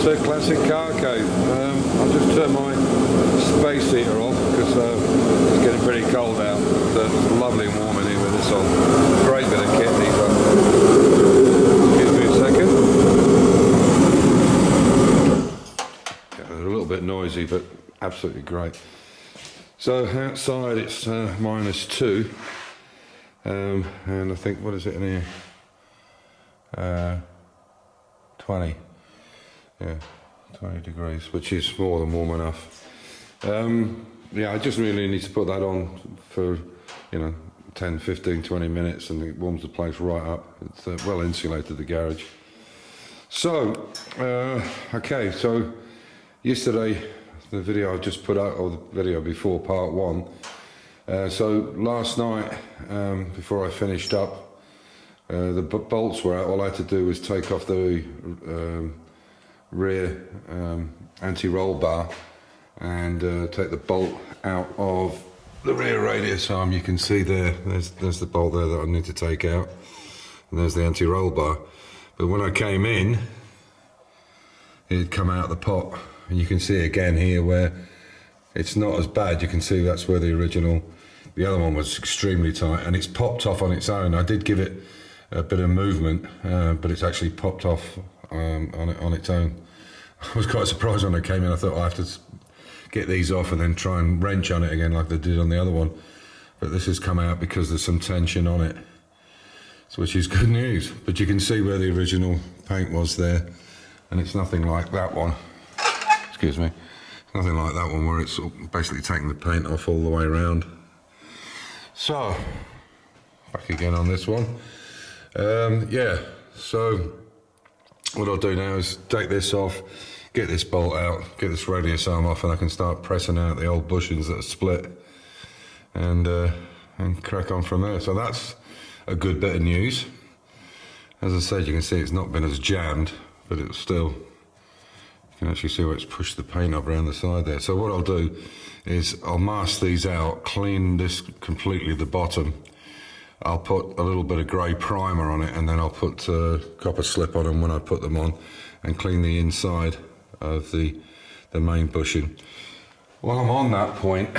the classic car cave. I'll just turn my space heater off because it's getting pretty cold out. It's lovely and warm in here with this on. Great bit of kit these are. Excuse me a second. Yeah, they're a little bit noisy, but absolutely great. So outside it's -2, and I think, what is it in here? 20. Yeah, 20 degrees, which is more than warm enough. Yeah, I just really need to put that on for, 10, 15, 20 minutes, and it warms the place right up. It's well insulated, the garage. So, okay, so yesterday, the video I just put out, or the video before, part 1. So last night, before I finished up, the bolts were out. All I had to do was take off the rear anti-roll bar and take the bolt out of the rear radius arm. You can see there's the bolt there that I need to take out, and there's the anti-roll bar. But when I came in, it had come out of the pot, and you can see again here where it's not as bad. You can see that's where the other one was extremely tight, and it's popped off on its own. I did give it a bit of movement, but it's actually popped off on its own. I was quite surprised when I came in. I thought I have to get these off and then try and wrench on it again like they did on the other one. But this has come out because there's some tension on it, which is good news. But you can see where the original paint was there, and it's nothing like that one. Excuse me. Nothing like that one where it's basically taking the paint off all the way around. So, back again on this one. Yeah, so what I'll do now is take this off, get this bolt out, get this radius arm off, and I can start pressing out the old bushings that are split, and crack on from there. So that's a good bit of news. As I said, you can see it's not been as jammed, but it's still, you can actually see where it's pushed the paint up around the side there. So what I'll do is I'll mask these out, clean this completely, the bottom. I'll put a little bit of grey primer on it, and then I'll put copper slip on them when I put them on, and clean the inside of the main bushing. While I'm on that point,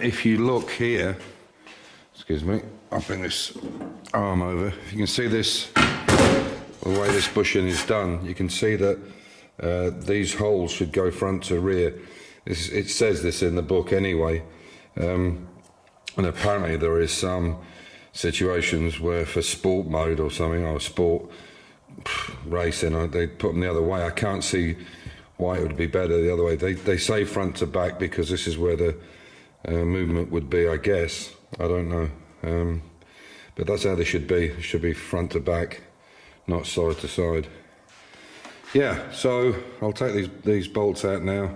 if you look here, excuse me, I'll bring this arm over. If you can see this, the way this bushing is done, you can see that these holes should go front to rear. It says this in the book anyway, and apparently there is some situations where for sport mode or something, or sport racing, they put them the other way. I can't see why it would be better the other way. They say front to back because this is where the movement would be, I guess. I don't know, but that's how they should be. It should be front to back, not side to side. Yeah, so I'll take these bolts out now,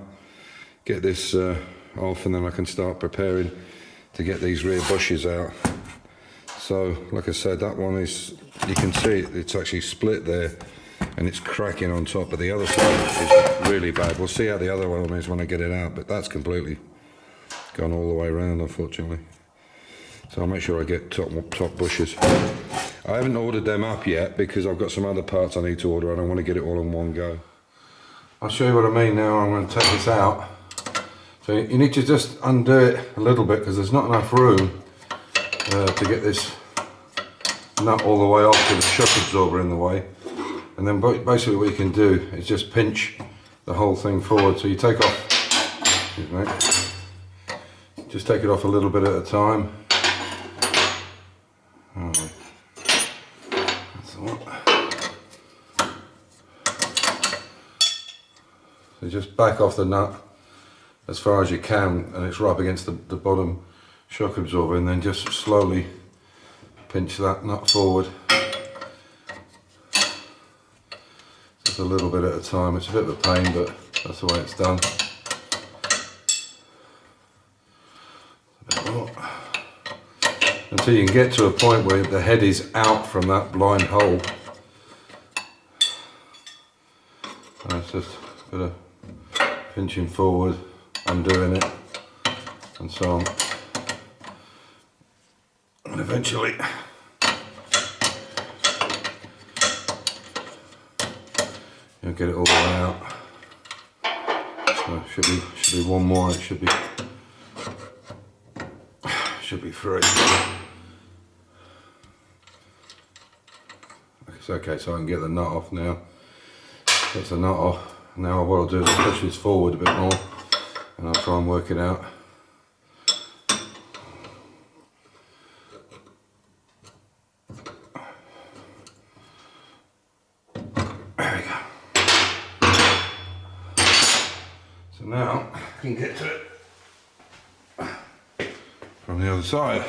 get this off, and then I can start preparing to get these rear bushes out. So, like I said, that one is, you can see it's actually split there, and it's cracking on top, but the other side is really bad. We'll see how the other one is when I get it out, but that's completely gone all the way around, unfortunately. So I'll make sure I get top bushes. I haven't ordered them up yet because I've got some other parts I need to order, and I want to get it all in one go. I'll show you what I mean now. I'm going to take this out. So you need to just undo it a little bit because there's not enough room to get this nut all the way off with the shock absorber in the way. And then basically what you can do is just pinch the whole thing forward. So you take off, excuse me, just take it off a little bit at a time. Alright. That's the one. So just back off the nut as far as you can, and it's right up against the bottom shock absorber, and then just slowly pinch that nut forward. Just a little bit at a time. It's a bit of a pain, but that's the way it's done. Until you can get to a point where the head is out from that blind hole. And it's just a bit of pinching forward, undoing it, and so on. And eventually you'll get it all the way out. So should be one more. It should be 3. It's okay, so I can get the nut off now. Get the nut off. Now what I'll do is push this forward a bit more, and I'll try and work it out. There we go. So now I can get to it from the other side.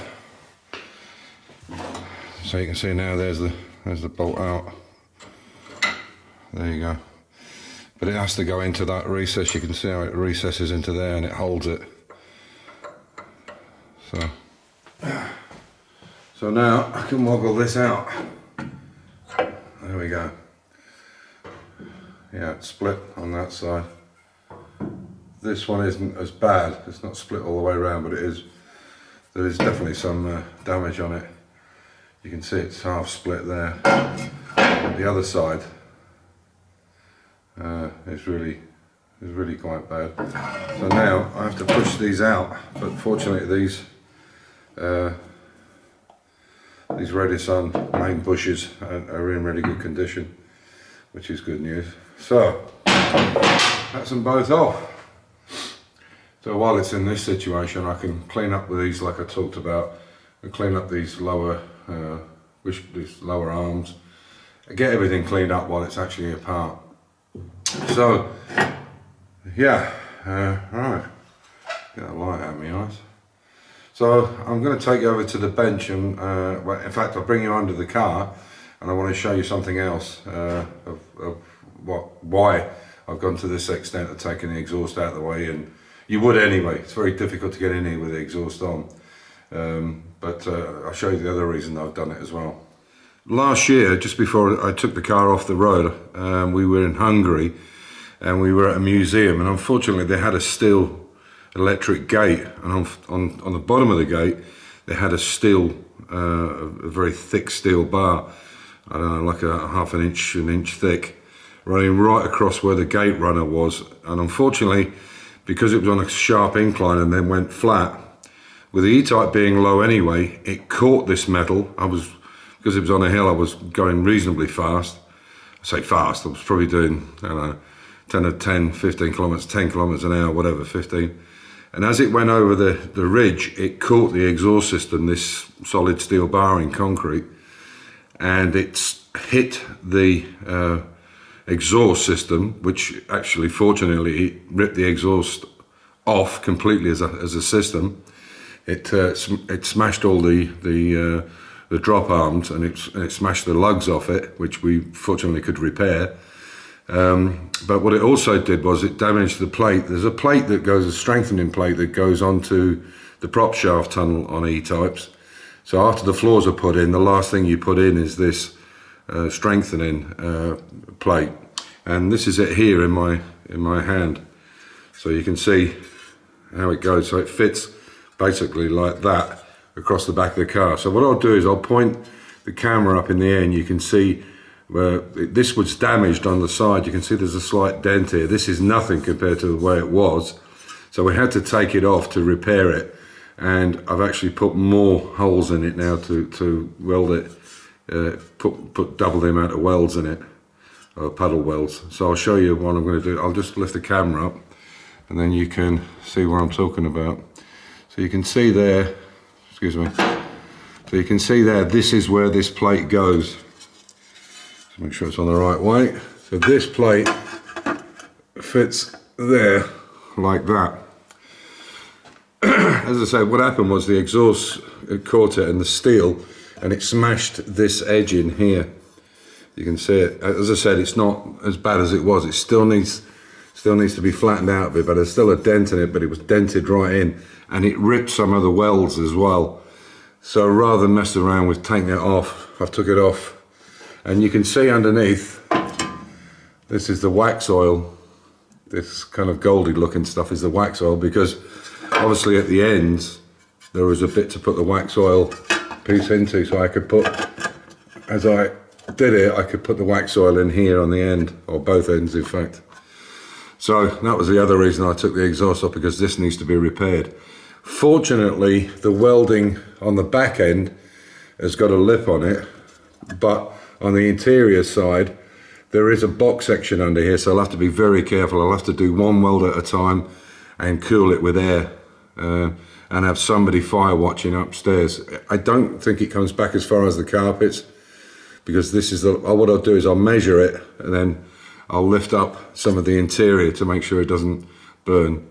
So you can see now there's the bolt out. There you go. But it has to go into that recess. You can see how it recesses into there and it holds it. So now I can woggle this out. There we go. Yeah, it's split on that side. This one isn't as bad. It's not split all the way around, but it is. There is definitely some damage on it. You can see it's half split there. The other side is really quite bad. So now I have to push these out, but fortunately these Radisson main bushes are in really good condition, which is good news. So that's them both off. So while it's in this situation, I can clean up with these like I talked about, and clean up these lower arms, and get everything cleaned up while it's actually apart. So yeah, right, get that light out of my eyes. So I'm going to take you over to the bench, and well, in fact I'll bring you under the car, and I want to show you something else of why I've gone to this extent of taking the exhaust out of the way. And you would anyway. It's very difficult to get in here with the exhaust on. But I'll show you the other reason I've done it as well. Last year, just before I took the car off the road, we were in Hungary and we were at a museum, and unfortunately they had a steel electric gate, and on the bottom of the gate they had a very thick steel bar, I don't know, like an inch thick, running right across where the gate runner was. And unfortunately, because it was on a sharp incline and then went flat, with the E-type being low anyway, it caught this metal. Because it was on a hill, I was going reasonably fast. I say fast, I was probably doing, I don't know, 15 kilometers, 10 kilometers an hour, whatever, 15. And as it went over the ridge, it caught the exhaust system, this solid steel bar in concrete, and it's hit the exhaust system, which actually, fortunately, it ripped the exhaust off completely as a system. It smashed all the drop arms, and it smashed the lugs off it, which we fortunately could repair. But what it also did was it damaged the plate. There's a plate that goes, a strengthening plate that goes onto the prop shaft tunnel on E-types. So after the floors are put in, the last thing you put in is this strengthening plate, and this is it here in my hand. So you can see how it goes. So it fits basically like that across the back of the car. So what I'll do is I'll point the camera up in the air, and you can see where this was damaged on the side. You can see there's a slight dent here. This is nothing compared to the way it was. So we had to take it off to repair it, and I've actually put more holes in it now to weld it, put double the amount of welds in it, puddle welds. So I'll show you what I'm going to do. I'll just lift the camera up, and then you can see what I'm talking about. So you can see there, excuse me, so you can see there, this is where this plate goes. So make sure it's on the right way. So this plate fits there like that. As I said, what happened was the exhaust caught it in the steel, and it smashed this edge in here. You can see it. As I said, it's not as bad as it was. It still needs to be flattened out a bit, but there's still a dent in it, but it was dented right in, and it ripped some of the welds as well. So rather than mess around with taking it off, I've took it off, and you can see underneath, this is the wax oil. This kind of goldy looking stuff is the wax oil, because obviously at the ends there was a bit to put the wax oil piece into, so I could put, as I did it, I could put the wax oil in here on the end, or both ends in fact. So that was the other reason I took the exhaust off, because this needs to be repaired. Fortunately, the welding on the back end has got a lip on it, but on the interior side, there is a box section under here, so I'll have to be very careful. I'll have to do one weld at a time and cool it with air, and have somebody fire watching upstairs. I don't think it comes back as far as the carpets, because this is what I'll do is I'll measure it and then I'll lift up some of the interior to make sure it doesn't burn.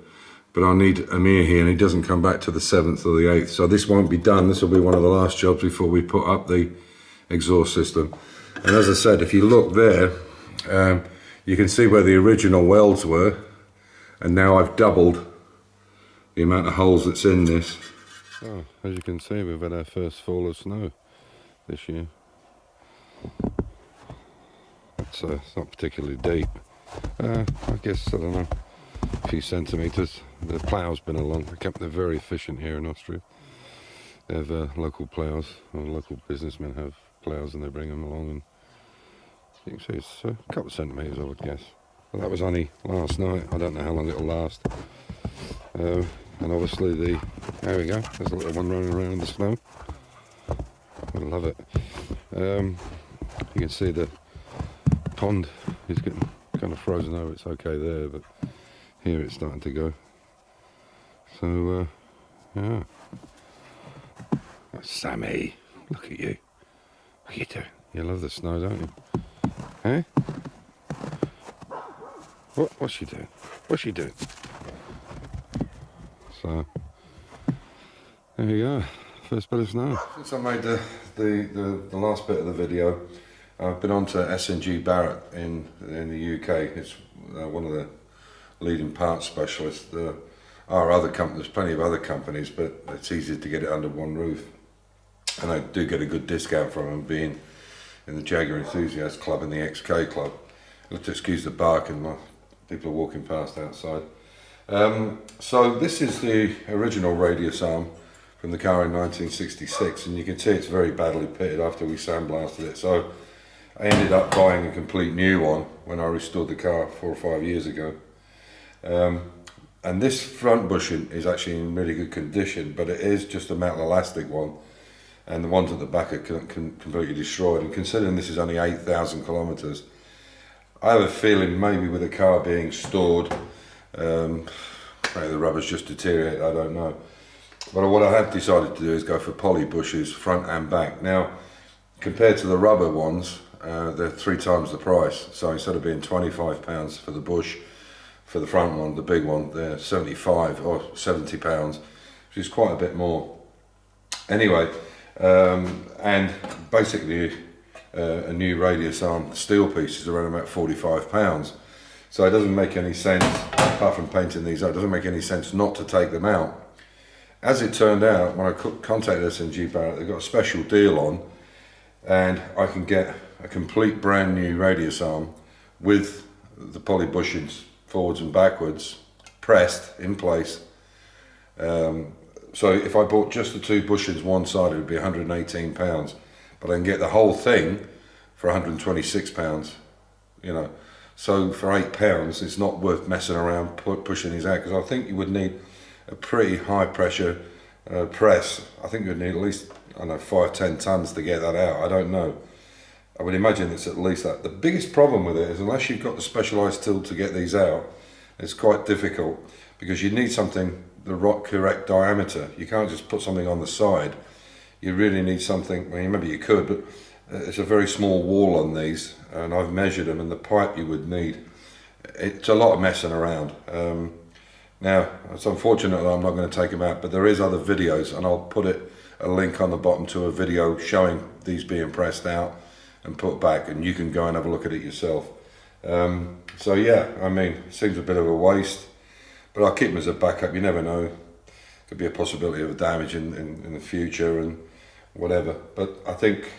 But I'll need Amir here, and he doesn't come back to the 7th or the 8th, so this won't be done. This will be one of the last jobs before we put up the exhaust system. And as I said, if you look there, you can see where the original welds were, and now I've doubled the amount of holes that's in this. Oh, as you can see, we've had our first fall of snow this year. It's not particularly deep. I guess, I don't know, a few centimetres. The plough's been along. They're very efficient here in Austria. They have local ploughs, or local businessmen have ploughs, and they bring them along, and you can see it's a couple of centimetres, I would guess. Well, that was only last night. I don't know how long it'll last. And obviously there we go, there's a little one running around in the snow. I love it. You can see the pond is getting kind of frozen over. It's okay there, but here it's starting to go. So yeah. Sammy, look at you. What are you doing? You love the snow, don't you? Eh? What's she doing? What's she doing? So there you go. First bit of snow. Since I made the last bit of the video, I've been on to S&G Barrett in the UK. It's one of the leading parts specialists. There are other companies, there's plenty of other companies, but it's easy to get it under one roof. And I do get a good discount from them, being in the Jaguar Enthusiast Club and the XK Club. You'll have to excuse the bark, and people are walking past outside. So this is the original radius arm from the car in 1966, and you can see it's very badly pitted after we sandblasted it. So I ended up buying a complete new one when I restored the car 4 or 5 years ago. And this front bushing is actually in really good condition, but it is just a metal elastic one, and the ones at the back are completely destroyed. And considering this is only 8,000 kilometers, I have a feeling maybe with the car being stored, maybe the rubber's just deteriorated, I don't know. But what I have decided to do is go for poly bushes, front and back. Now, compared to the rubber ones, they're 3 times the price. So instead of being £25 for the bush, for the front one, the big one, they're 75 or £70, which is quite a bit more. Anyway, and basically a new radius arm steel piece is around about £45. So it doesn't make any sense, apart from painting these out, it doesn't make any sense not to take them out. As it turned out, when I contacted S&G Barrett, they've got a special deal on, and I can get a complete brand new radius arm with the poly bushings forwards and backwards, pressed in place. So if I bought just the 2 bushings one side, it would be £118, but I can get the whole thing for £126, you know. So for £8, it's not worth messing around pushing these out, because I think you would need a pretty high pressure press. I think you'd need at least, I don't know, 5-10 tons to get that out. I don't know. I would imagine it's at least that. The biggest problem with it is, unless you've got the specialised tool to get these out, it's quite difficult, because you need something the correct diameter. You can't just put something on the side. You really need something, well, maybe you could, but it's a very small wall on these, and I've measured them, and the pipe you would need, it's a lot of messing around. Now, it's unfortunate that I'm not going to take them out, but there is other videos, and I'll put a link on the bottom to a video showing these being pressed out and put back, and you can go and have a look at it yourself. So yeah, I mean, it seems a bit of a waste, but I'll keep them as a backup. You never know, could be a possibility of damage in the future and whatever. But I think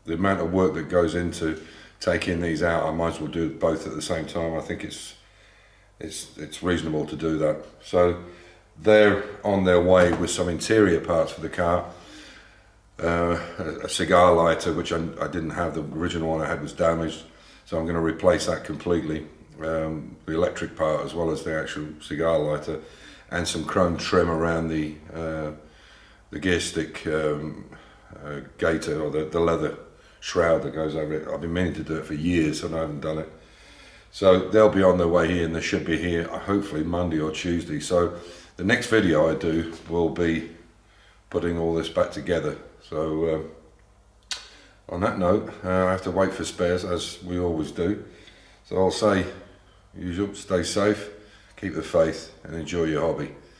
the amount of work that goes into taking these out, I might as well do both at the same time. I think it's reasonable to do that. So they're on their way with some interior parts for the car. A cigar lighter, which I didn't have. The original one I had was damaged, so I'm going to replace that completely. the electric part as well as the actual cigar lighter, and some chrome trim around the gear stick gaiter, or the leather shroud that goes over it. I've been meaning to do it for years and I haven't done it. So they'll be on their way here, and they should be here hopefully Monday or Tuesday. So the next video I do will be putting all this back together. So on that note, I have to wait for spares, as we always do. So I'll say, usual, stay safe, keep the faith, and enjoy your hobby.